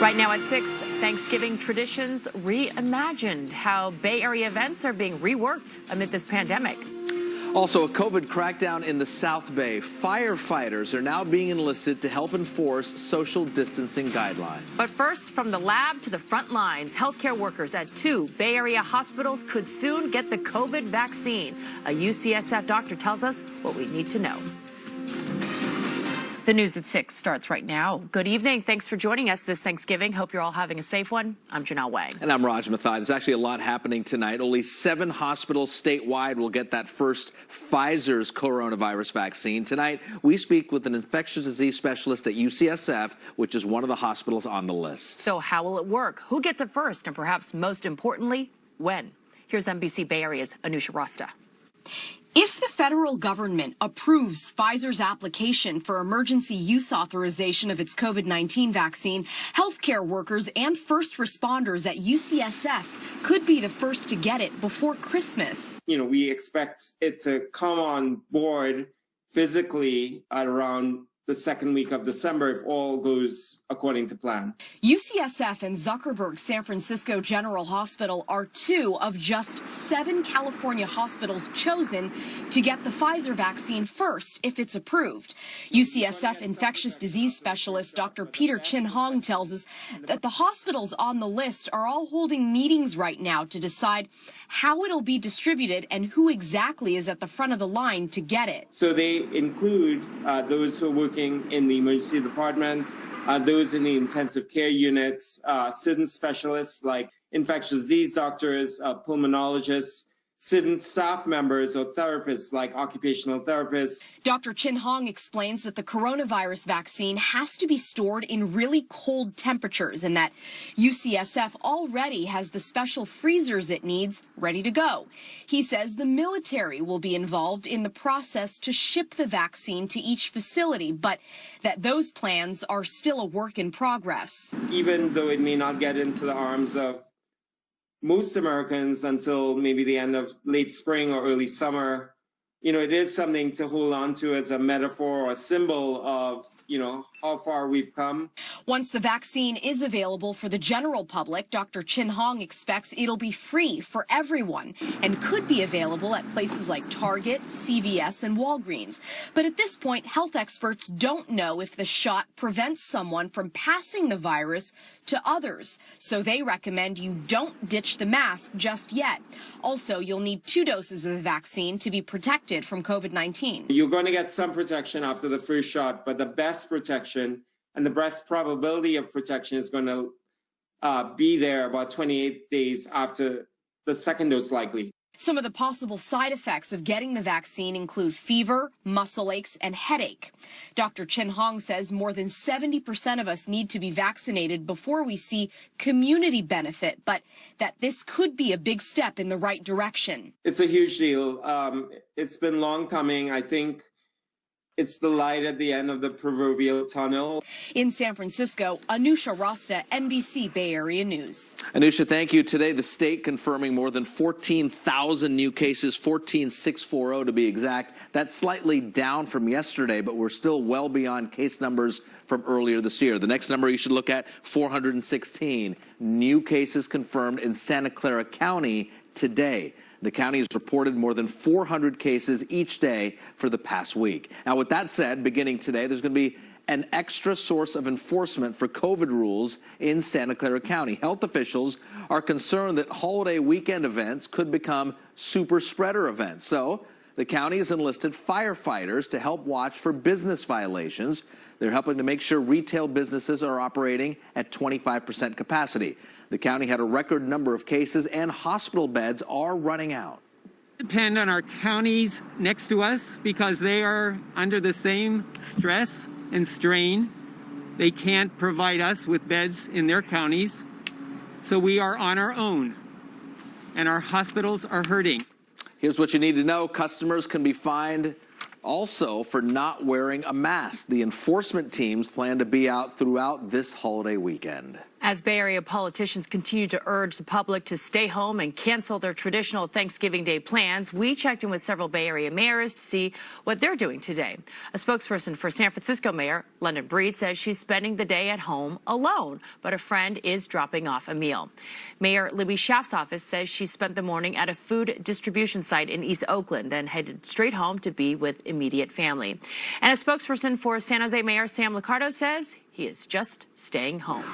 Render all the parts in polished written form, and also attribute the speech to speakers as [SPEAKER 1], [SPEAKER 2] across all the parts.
[SPEAKER 1] Right now at 6, Thanksgiving traditions reimagined, how Bay Area events are being reworked amid this pandemic.
[SPEAKER 2] Also, a COVID crackdown in the South Bay. Firefighters are now being enlisted to help enforce social distancing guidelines.
[SPEAKER 1] But first, from the lab to the front lines, healthcare workers at 2 Bay Area hospitals could soon get the COVID vaccine. A UCSF doctor tells us what we need to know. The news at 6 starts right now. Good evening. Thanks for joining us this Thanksgiving. Hope you're all having a safe one. I'm Janelle Wang.
[SPEAKER 2] And I'm Raj Mathai. There's actually a lot happening tonight. Only 7 hospitals statewide will get that first Pfizer's coronavirus vaccine. Tonight, we speak with an infectious disease specialist at UCSF, which is one of the hospitals on the list.
[SPEAKER 1] So how will it work? Who gets it first? And perhaps most importantly, when? Here's NBC Bay Area's Anoushah Rasta.
[SPEAKER 3] If the federal government approves Pfizer's application for emergency use authorization of its COVID-19 vaccine, healthcare workers and first responders at UCSF could be the first to get it before Christmas.
[SPEAKER 4] We expect it to come on board physically at around the second week of December if all goes according to plan.
[SPEAKER 3] UCSF and Zuckerberg San Francisco General Hospital are 2 of just 7 California hospitals chosen to get the Pfizer vaccine first if it's approved. UCSF infectious disease specialist Dr. Peter Chin Hong tells us that the hospitals on the list are all holding meetings right now to decide how it'll be distributed and who exactly is at the front of the line to get it.
[SPEAKER 4] So they include those who are working in the emergency department, those in the intensive care units, certain specialists like infectious disease doctors, pulmonologists, certain staff members or therapists like occupational therapists.
[SPEAKER 3] Dr. Chin Hong explains that the coronavirus vaccine has to be stored in really cold temperatures and that UCSF already has the special freezers it needs ready to go. He says the military will be involved in the process to ship the vaccine to each facility, but that those plans are still a work in progress.
[SPEAKER 4] Even though it may not get into the arms of most Americans until maybe the end of late spring or early summer, it is something to hold on to as a metaphor or a symbol of, how far we've come.
[SPEAKER 3] Once the vaccine is available for the general public, Dr. Chin Hong expects it'll be free for everyone and could be available at places like Target, CVS, and Walgreens. But at this point, health experts don't know if the shot prevents someone from passing the virus to others. So they recommend you don't ditch the mask just yet. Also, you'll need 2 doses of the vaccine to be protected from COVID-19.
[SPEAKER 4] You're going to get some protection after the first shot, but the best protection and the best probability of protection is going to be there about 28 days after the second dose likely.
[SPEAKER 3] Some of the possible side effects of getting the vaccine include fever, muscle aches, and headache. Dr. Chin Hong says more than 70% of us need to be vaccinated before we see community benefit, but that this could be a big step in the right direction.
[SPEAKER 4] It's a huge deal. It's been long coming. I think it's the light at the end of the proverbial tunnel.
[SPEAKER 3] In San Francisco, Anoushah Rasta, NBC Bay Area News.
[SPEAKER 2] Anoushah, thank you. Today, the state confirming more than 14,000 new cases, 14,640 to be exact. That's slightly down from yesterday, but we're still well beyond case numbers from earlier this year. The next number you should look at, 416 new cases confirmed in Santa Clara County today. The county has reported more than 400 cases each day for the past week. Now, with that said, beginning today, there's going to be an extra source of enforcement for COVID rules in Santa Clara County. Health officials are concerned that holiday weekend events could become super spreader events. So the county has enlisted firefighters to help watch for business violations. They're helping to make sure retail businesses are operating at 25% capacity. The county had a record number of cases and hospital beds are running out.
[SPEAKER 5] Depend on our counties next to us because they are under the same stress and strain. They can't provide us with beds in their counties. So we are on our own and our hospitals are hurting.
[SPEAKER 2] Here's what you need to know. Customers can be fined also for not wearing a mask. The enforcement teams plan to be out throughout this holiday weekend.
[SPEAKER 1] As Bay Area politicians continue to urge the public to stay home and cancel their traditional Thanksgiving Day plans, we checked in with several Bay Area mayors to see what they're doing today. A spokesperson for San Francisco Mayor London Breed says she's spending the day at home alone, but a friend is dropping off a meal. Mayor Libby Schaaf's office says she spent the morning at a food distribution site in East Oakland, then headed straight home to be with immediate family. And a spokesperson for San Jose Mayor Sam Liccardo says he is just staying home.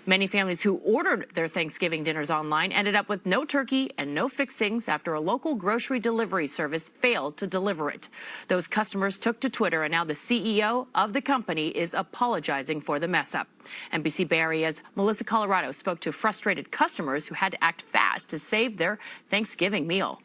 [SPEAKER 1] Many families who ordered their Thanksgiving dinners online ended up with no turkey and no fixings after a local grocery delivery service failed to deliver it. Those customers took to Twitter, and now the CEO of the company is apologizing for the mess up. NBC Bay Area's Melissa Colorado spoke to frustrated customers who had to act fast to save their Thanksgiving meal.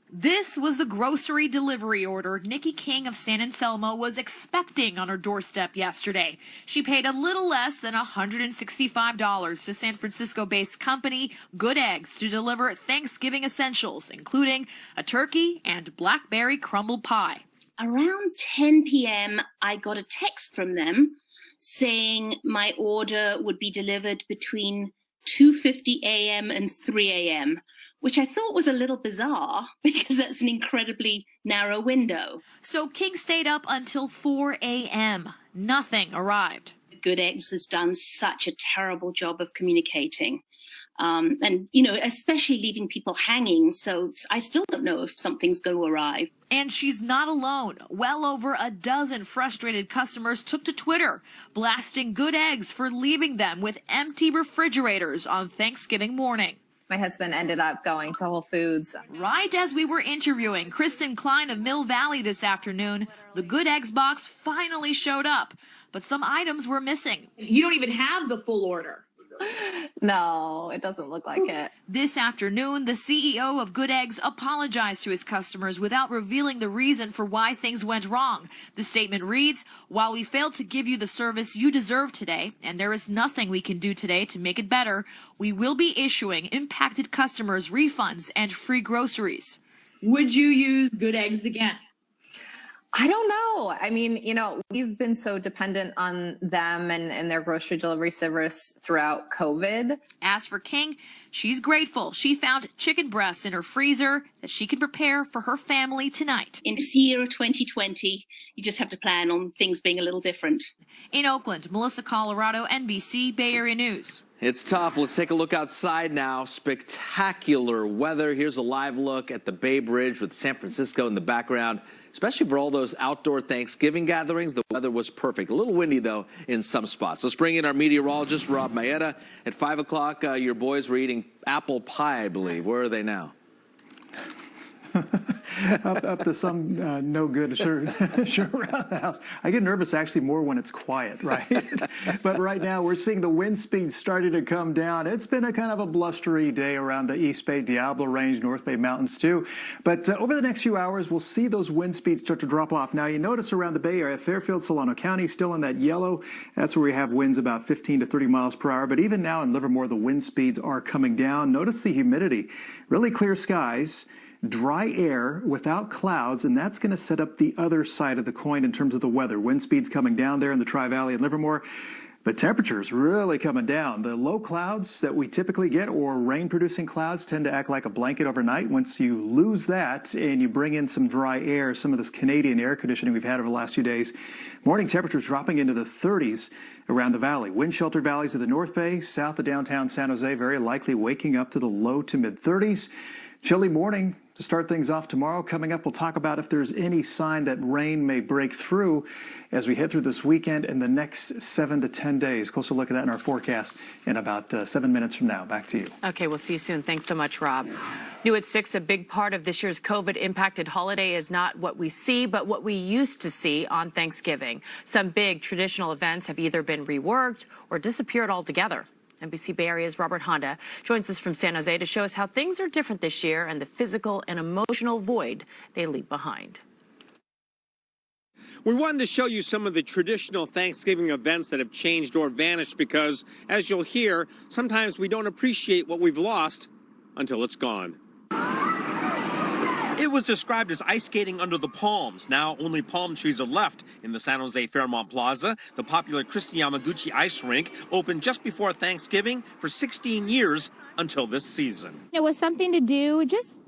[SPEAKER 6] This was the grocery delivery order Nikki King of San Anselmo was expecting on her doorstep yesterday. She paid a little less than $165 to San Francisco-based company Good Eggs to deliver Thanksgiving essentials, including a turkey and blackberry crumble pie.
[SPEAKER 7] Around 10 p.m., I got a text from them saying my order would be delivered between 2:50 a.m. and 3 a.m., which I thought was a little bizarre because that's an incredibly narrow window.
[SPEAKER 6] So King stayed up until 4 a.m. Nothing arrived.
[SPEAKER 7] Good Eggs has done such a terrible job of communicating. And, you know, especially leaving people hanging. So I still don't know if something's going to arrive.
[SPEAKER 6] And she's not alone. Well over a dozen frustrated customers took to Twitter, blasting Good Eggs for leaving them with empty refrigerators on Thanksgiving morning.
[SPEAKER 8] My husband ended up going to Whole Foods.
[SPEAKER 6] Right as we were interviewing Kristen Klein of Mill Valley this afternoon, the Good Eggs box finally showed up, but some items were missing.
[SPEAKER 9] You don't even have the full order.
[SPEAKER 8] No, it doesn't look like it.
[SPEAKER 6] This afternoon, the CEO of Good Eggs apologized to his customers without revealing the reason for why things went wrong. The statement reads, "While we failed to give you the service you deserve today, and there is nothing we can do today to make it better, we will be issuing impacted customers refunds and free groceries."
[SPEAKER 9] Would you use Good Eggs again?
[SPEAKER 8] I don't know. I mean, you know, we've been so dependent on them and their grocery delivery service throughout COVID.
[SPEAKER 6] As for King, she's grateful she found chicken breasts in her freezer that she can prepare for her family tonight.
[SPEAKER 7] In this year of 2020, you just have to plan on things being a little different.
[SPEAKER 6] In Oakland, Melissa Colorado, NBC Bay Area News.
[SPEAKER 2] It's tough. Let's take a look outside now. Spectacular weather. Here's a live look at the Bay Bridge with San Francisco in the background. Especially for all those outdoor Thanksgiving gatherings, the weather was perfect. A little windy, though, in some spots. Let's bring in our meteorologist, Raj Mathai. At 5 o'clock, your boys were eating apple pie, I believe. Where are they now?
[SPEAKER 10] up to some no good, sure around the house. I get nervous actually more when it's quiet, right? But right now we're seeing the wind speed starting to come down. It's been a kind of a blustery day around the East Bay, Diablo Range, North Bay Mountains too. But over the next few hours, we'll see those wind speeds start to drop off. Now you notice around the Bay Area, Fairfield, Solano County, still in that yellow. That's where we have winds about 15 to 30 miles per hour. But even now in Livermore, the wind speeds are coming down. Notice the humidity, really clear skies. Dry air without clouds, and that's going to set up the other side of the coin in terms of the weather. Wind speeds coming down there in the Tri-Valley and Livermore, but temperatures really coming down. The low clouds that we typically get, or rain-producing clouds, tend to act like a blanket overnight. Once you lose that and you bring in some dry air, some of this Canadian air conditioning we've had over the last few days, morning temperatures dropping into the 30s around the valley. Wind-sheltered valleys of the North Bay, south of downtown San Jose, very likely waking up to the low to mid-30s. Chilly morning to start things off tomorrow. Coming up, we'll talk about if there's any sign that rain may break through as we head through this weekend and the next 7 to 10 days. Closer look at that in our forecast in about 7 minutes from now. Back to you.
[SPEAKER 1] Okay, we'll see you soon. Thanks so much, Rob. New at 6, a big part of this year's COVID-impacted holiday is not what we see, but what we used to see on Thanksgiving. Some big traditional events have either been reworked or disappeared altogether. NBC Bay Area's Robert Handa joins us from San Jose to show us how things are different this year and the physical and emotional void they leave behind.
[SPEAKER 11] We wanted to show you some of the traditional Thanksgiving events that have changed or vanished because, as you'll hear, sometimes we don't appreciate what we've lost until it's gone. It was described as ice skating under the palms. Now only palm trees are left in the San Jose Fairmont Plaza. The popular Christy Yamaguchi ice rink opened just before Thanksgiving for 16 years until this season.
[SPEAKER 12] It was something to do just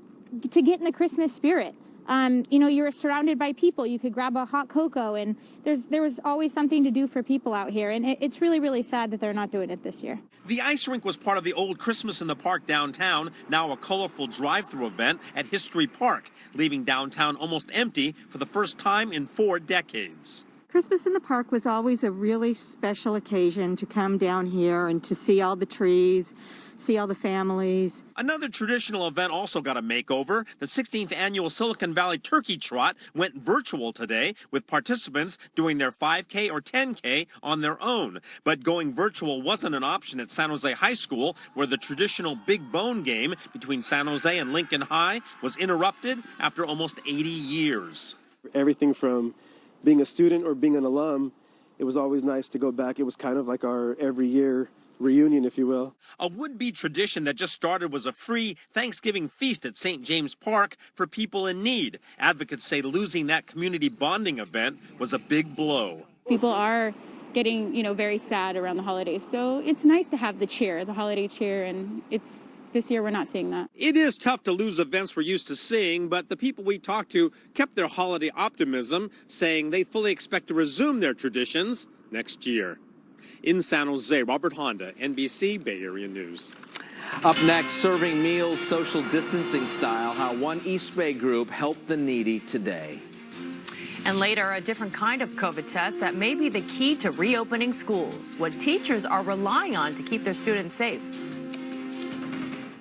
[SPEAKER 12] to get in the Christmas spirit. You were surrounded by people. You could grab a hot cocoa, and there was always something to do for people out here. And it's really, really sad that they're not doing it this year.
[SPEAKER 11] The ice rink was part of the old Christmas in the Park downtown, now a colorful drive-through event at History Park, leaving downtown almost empty for the first time in 4 decades.
[SPEAKER 13] Christmas in the Park was always a really special occasion to come down here and to see all the trees, see all the families.
[SPEAKER 11] Another traditional event also got a makeover. The 16th annual Silicon Valley Turkey Trot went virtual today, with participants doing their 5K or 10K on their own. But going virtual wasn't an option at San Jose High School, where the traditional big bone game between San Jose and Lincoln High was interrupted after almost 80 years.
[SPEAKER 14] Everything from being a student or being an alum, it was always nice to go back. It was kind of like our every year reunion, if you will.
[SPEAKER 11] A would-be tradition that just started was a free Thanksgiving feast at St. James Park for people in need. Advocates say losing that community bonding event was a big blow.
[SPEAKER 15] People are getting, very sad around the holidays. So it's nice to have the holiday cheer, and this year we're not seeing that.
[SPEAKER 11] It is tough to lose events we're used to seeing, but the people we talked to kept their holiday optimism, saying they fully expect to resume their traditions next year. In San Jose, Robert Handa, NBC Bay Area News.
[SPEAKER 2] Up next, serving meals social distancing style, how one East Bay group helped the needy today.
[SPEAKER 1] And later, a different kind of COVID test that may be the key to reopening schools, what teachers are relying on to keep their students safe.